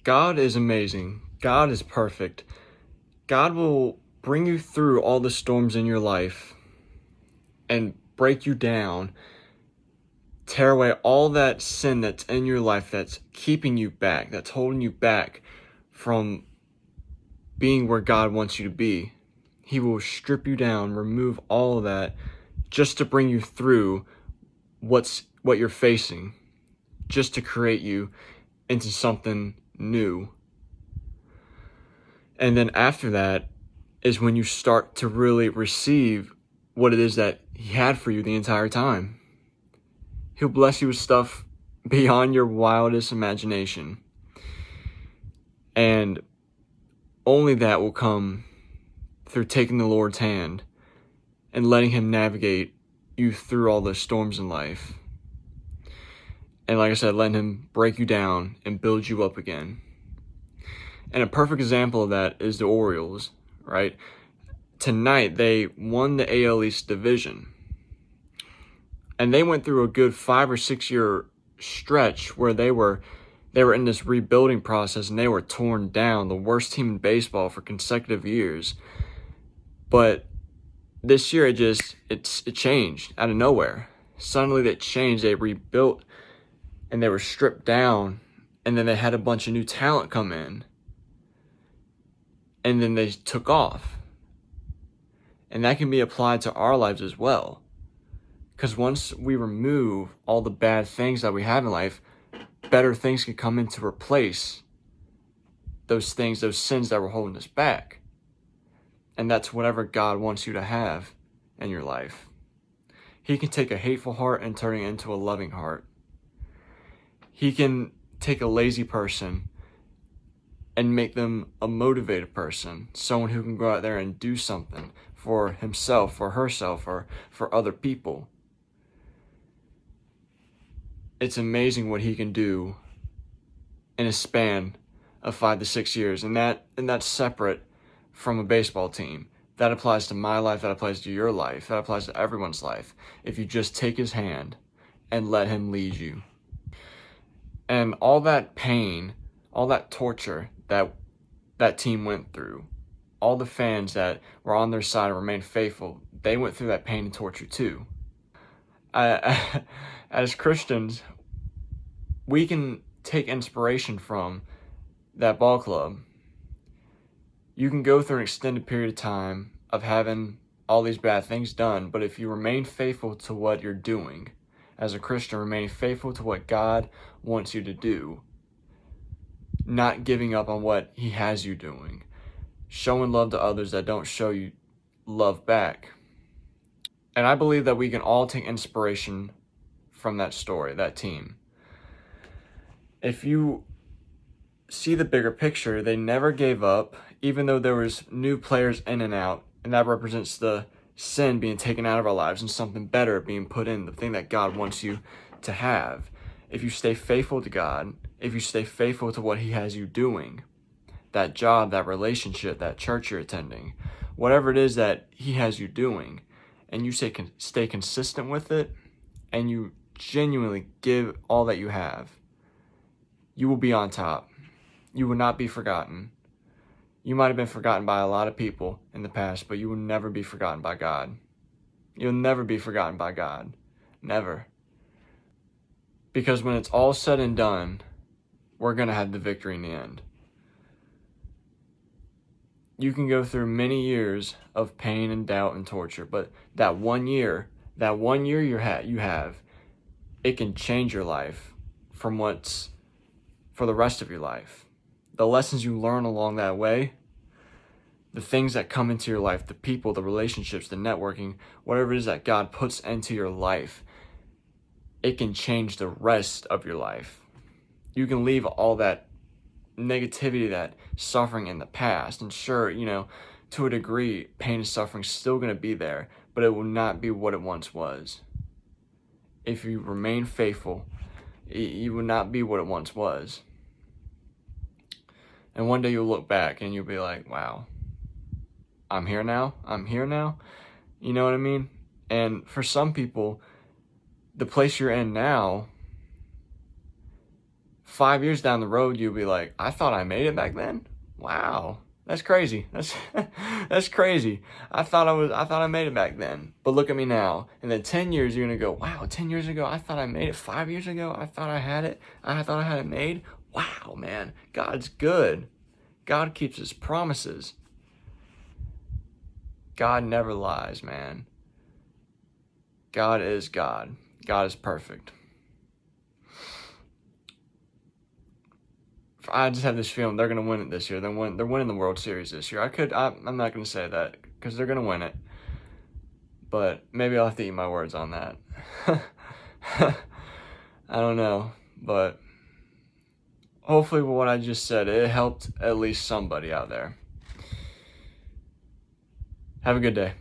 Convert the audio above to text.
God is amazing. God is perfect. God will bring you through all the storms in your life and break you down, tear away all that sin that's in your life that's keeping you back, that's holding you back from being where God wants you to be. He will strip you down, remove all of that just to bring you through what you're facing, just to create you into something new. And then after that is when you start to really receive what it is that He had for you the entire time. He'll bless you with stuff beyond your wildest imagination. And only that will come through taking the Lord's hand and letting Him navigate you through all the storms in life. And like I said, letting Him break you down and build you up again. And a perfect example of that is the Orioles, right? Tonight, they won the AL East division. And they went through a good 5 or 6 year stretch where they were in this rebuilding process and they were torn down, the worst team in baseball for consecutive years. But this year it changed out of nowhere. Suddenly they changed, they rebuilt, and they were stripped down, and then they had a bunch of new talent come in. And then they took off. And that can be applied to our lives as well. Because once we remove all the bad things that we have in life, better things can come in to replace those things, those sins that were holding us back. And that's whatever God wants you to have in your life. He can take a hateful heart and turn it into a loving heart. He can take a lazy person and make them a motivated person, someone who can go out there and do something for himself, for herself, or for other people. It's amazing what He can do in a span of 5 to 6 years, and that's separate from a baseball team. That applies to my life, that applies to your life, that applies to everyone's life. If you just take His hand and let Him lead you. And all that pain, all that torture that team went through, all the fans that were on their side and remained faithful, they went through that pain and torture too. As Christians, we can take inspiration from that ball club. You can go through an extended period of time of having all these bad things done, but if you remain faithful to what you're doing, as a Christian, remain faithful to what God wants you to do, not giving up on what He has you doing, showing love to others that don't show you love back. And I believe that we can all take inspiration from that story, that team. If you see the bigger picture, they never gave up, even though there was new players in and out, and that represents the sin being taken out of our lives and something better being put in, the thing that God wants you to have. If you stay faithful to God, if you stay faithful to what He has you doing, that job, that relationship, that church you're attending, whatever it is that He has you doing, and you stay consistent with it, and you genuinely give all that you have, you will be on top. You will not be forgotten. You might have been forgotten by a lot of people in the past, but you will never be forgotten by God. You'll never be forgotten by God. Never. Because when it's all said and done, we're going to have the victory in the end. You can go through many years of pain and doubt and torture, but that 1 year you have, it can change your life for the rest of your life. The lessons you learn along that way, the things that come into your life, the people, the relationships, the networking, whatever it is that God puts into your life, it can change the rest of your life. You can leave all that negativity, that suffering in the past. And sure, to a degree, pain and suffering is still going to be there, but it will not be what it once was. If you remain faithful, you will not be what it once was. And one day you'll look back and you'll be like, wow, I'm here now. You know what I mean? And for some people, the place you're in now 5 years down the road, you'll be like, I thought I made it back then. Wow, that's crazy. That's crazy. I thought I made it back then, but look at me now. And then 10 years, you're gonna go, wow, 10 years ago, I thought I made it. 5 years ago, I thought I had it. I thought I had it made. Wow, man, God's good. God keeps his promises. God never lies, man. God is God. God is perfect. I just have this feeling they're going to win it this year. They're winning the World Series this year. I'm not going to say that because they're going to win it. But maybe I'll have to eat my words on that. I don't know. But hopefully with what I just said, it helped at least somebody out there. Have a good day.